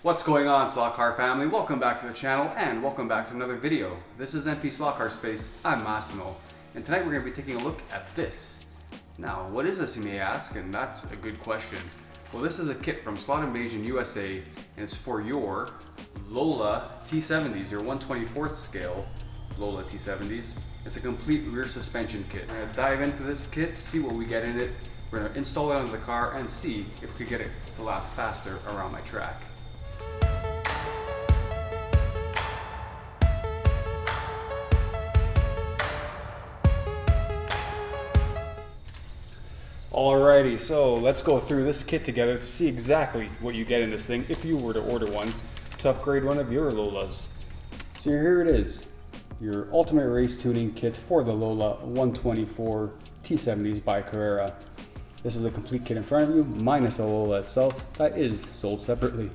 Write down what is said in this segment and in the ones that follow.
What's going on, SlotCar family? Welcome back to the channel and welcome back to another video. This is SlotCar Space. I'm Massimo, and tonight we're going to be taking a look at this. Now, what is this, you may ask? And that's a good question. Well, this is a kit from SlotInvasion USA, and it's for your Lola T70s, your 1/24th scale Lola T70s. It's a complete rear suspension kit. We're going to dive into this kit, see what we get in it. We're going to install it onto the car and see if we could get it to lap faster around my track. Alrighty, so let's go through this kit together to see exactly what you get in this thing if you were to order one to upgrade one of your Lolas. So here it is, your ultimate race tuning kit for the Lola 1/24 T70s by Carrera. This is the complete kit in front of you, minus the Lola itself, that is sold separately.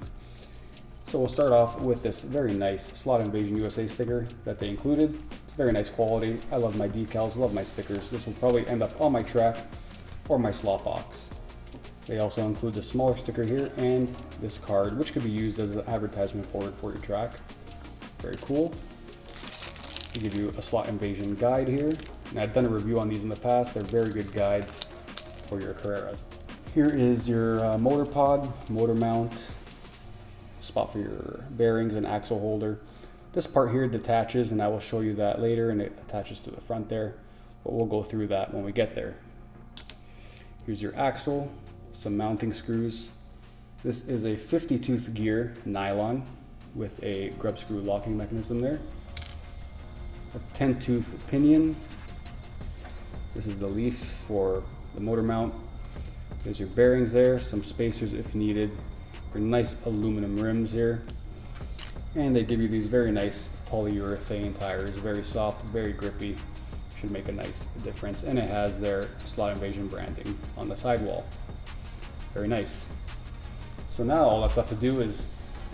So we'll start off with this very nice SlotInvasion USA sticker that they included. It's very nice quality. I love my decals, love my stickers. This will probably end up on my track or my slot box. They also include the smaller sticker here and this card, which could be used as an advertisement board for your track. Very cool. They give you a SlotInvasion guide here, and I've done a review on these in the past. They're very good guides for your Carreras. Here is your motor pod, motor mount, spot for your bearings and axle holder. This part here detaches, and I will show you that later, and it attaches to the front there, but we'll go through that when we get there. Here's your axle, some mounting screws. This is a 50-tooth gear nylon with a grub screw locking mechanism there. A 10-tooth pinion. This is the leaf for the motor mount. There's your bearings there, some spacers if needed, for nice aluminum rims here. And they give you these very nice polyurethane tires, very soft, very grippy. Should make a nice difference, and it has their SlotInvasion branding on the sidewall. Very nice. So now all that's left to do is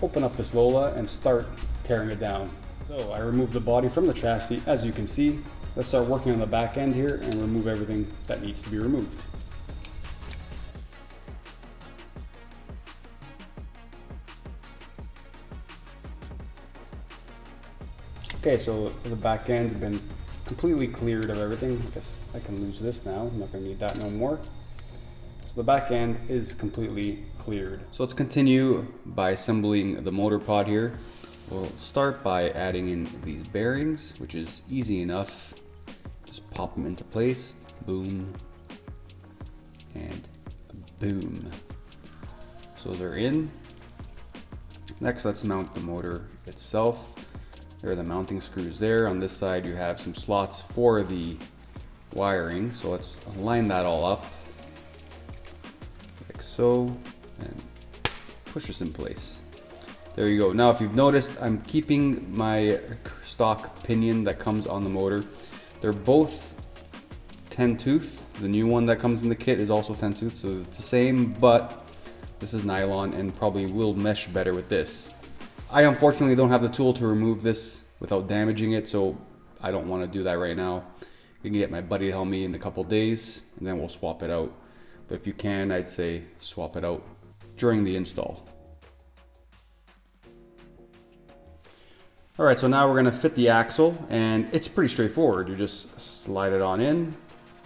open up this Lola and start tearing it down. So I removed the body from the chassis, as you can see. Let's start working on the back end here and remove everything that needs to be removed. Okay, so the back end's been completely cleared of everything. I guess I can lose this now. I'm not going to need that no more. So the back end is completely cleared. So let's continue by assembling the motor pod here. We'll start by adding in these bearings, which is easy enough. Just pop them into place. Boom. And boom. So they're in. Next, let's mount the motor itself. There are the mounting screws there. On this side you have some slots for the wiring, so let's line that all up like so and push this in place. There you go. Now if you've noticed, I'm keeping my stock pinion that comes on the motor. They're both 10-tooth. The new one that comes in the kit is also 10-tooth, so it's the same, but this is nylon and probably will mesh better with this. I unfortunately don't have the tool to remove this without damaging it, so I don't want to do that right now. You can get my buddy to help me in a couple days, and then we'll swap it out. But if you can, I'd say swap it out during the install. Alright, so now we're going to fit the axle, and it's pretty straightforward. You just slide it on in,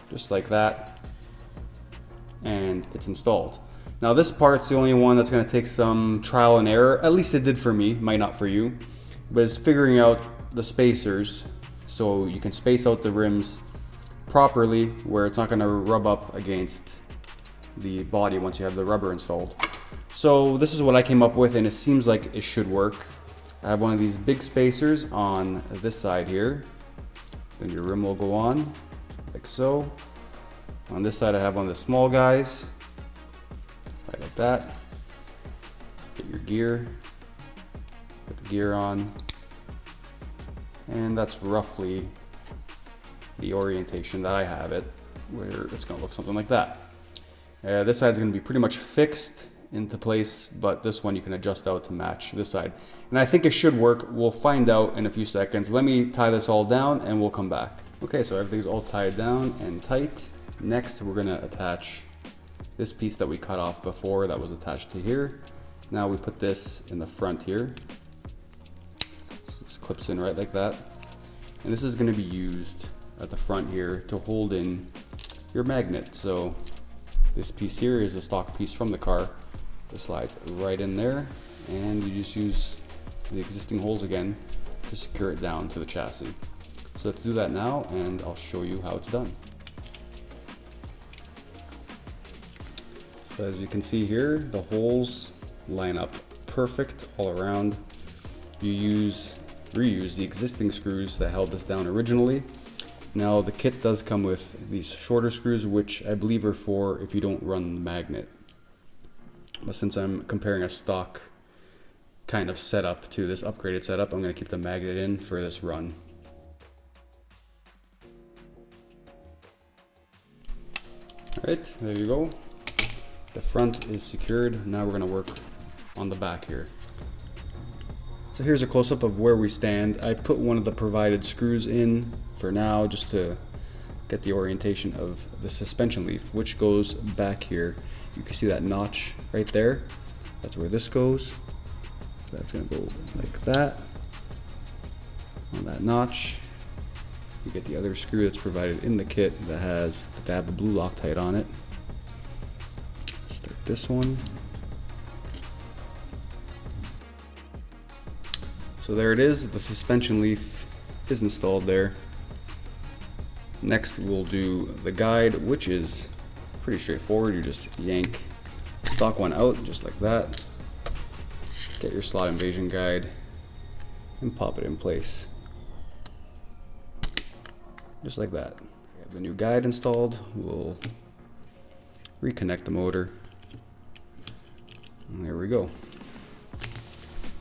just like that, and it's installed. Now this part's the only one that's going to take some trial and error, at least it did for me, might not for you, but it's figuring out the spacers so you can space out the rims properly where it's not going to rub up against the body once you have the rubber installed. So this is what I came up with, and it seems like it should work. I have one of these big spacers on this side here, then your rim will go on like so. On this side I have one of the small guys, like that. Get your gear, put the gear on, and that's roughly the orientation that I have it, where it's going to look something like that. This side's going to be pretty much fixed into place, but this one you can adjust out to match this side, and I think it should work. We'll find out in a few seconds. Let me tie this all down and we'll come back. Okay, so everything's all tied down and tight. Next we're going to attach this piece that we cut off before that was attached to here. Now we put this in the front here. This clips in right like that. And this is going to be used at the front here to hold in your magnet. So this piece here is a stock piece from the car. It slides right in there, and you just use the existing holes again to secure it down to the chassis. So let's do that now, and I'll show you how it's done. So as you can see here, the holes line up perfect all around. You reuse the existing screws that held this down originally. Now the kit does come with these shorter screws, which I believe are for if you don't run the magnet. But since I'm comparing a stock kind of setup to this upgraded setup, I'm going to keep the magnet in for this run. Alright, there you go. The front is secured. Now we're going to work on the back here. So here's a close-up of where we stand. I put one of the provided screws in for now just to get the orientation of the suspension leaf, which goes back here. You can see that notch right there. That's where this goes. So that's going to go like that on that notch. You get the other screw that's provided in the kit that has the dab of blue Loctite on it. Start this one. So there it is, the suspension leaf is installed there. Next we'll do the guide, which is pretty straightforward. You just yank the stock one out just like that. Get your SlotInvasion guide and pop it in place. Just like that. We have the new guide installed. We'll reconnect the motor. And there we go.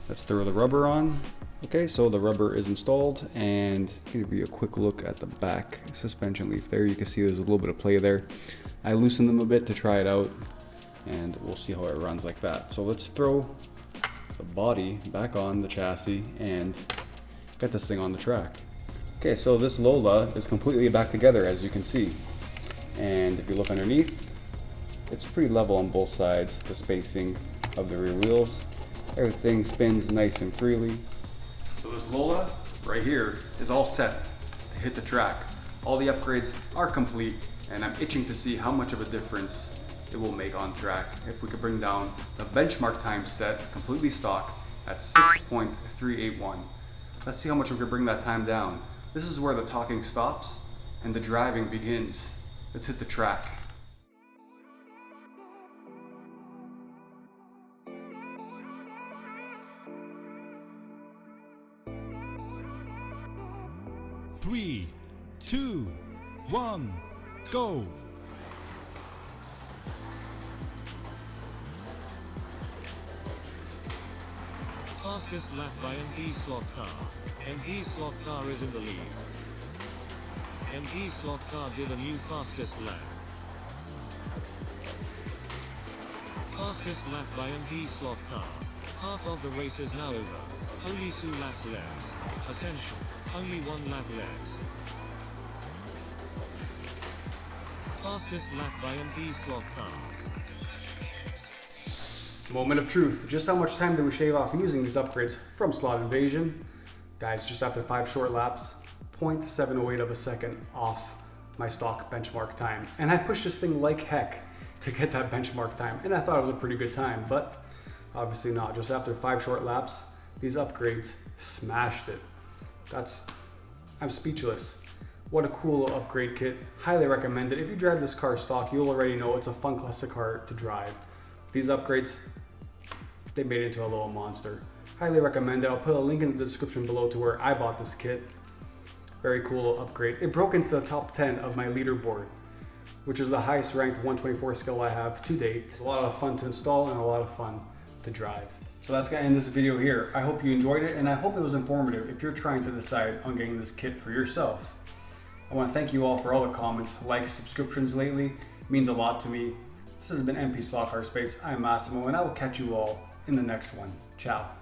Let's throw the rubber on. Okay, so the rubber is installed, and give you a quick look at the back suspension leaf there. You can see there's a little bit of play there. I loosened them a bit to try it out, and we'll see how it runs like that. So let's throw the body back on the chassis and get this thing on the track. Okay, so this Lola is completely back together, as you can see. And if you look underneath, it's pretty level on both sides, the spacing of the rear wheels. Everything spins nice and freely. So this Lola right here is all set to hit the track. All the upgrades are complete, and I'm itching to see how much of a difference it will make on track if we could bring down the benchmark time set completely stock at 6.381. Let's see how much we could bring that time down. This is where the talking stops and the driving begins. Let's hit the track. Three, two, one, go! Fastest lap by Mr.slotcar. Mr.slotcar is in the lead. Mr.slotcar did a new fastest lap. Fastest lap by Mr.slotcar. Half of the race is now over. Only 2 laps left. Attention, only 1 lap left. Fastest lap by Mr.slotcar. Moment of truth. Just how much time did we shave off using these upgrades from SlotInvasion? Guys, just after 5 short laps, 0.708 of a second off my stock benchmark time. And I pushed this thing like heck to get that benchmark time, and I thought it was a pretty good time, but obviously not. Just after 5 short laps, these upgrades smashed it. I'm speechless. What a cool little upgrade kit. Highly recommend it. If you drive this car stock, you'll already know it's a fun classic car to drive. These upgrades, they made it into a little monster. Highly recommend it. I'll put a link in the description below to where I bought this kit. Very cool upgrade. It broke into the top 10 of my leaderboard, which is the highest ranked 124 skill I have to date. It's a lot of fun to install and a lot of fun to drive. So that's gonna end this video here. I hope you enjoyed it, and I hope it was informative if you're trying to decide on getting this kit for yourself. I wanna thank you all for all the comments, likes, subscriptions lately. It means a lot to me. This has been MP Slotcar Space. I'm Massimo, and I will catch you all in the next one. Ciao.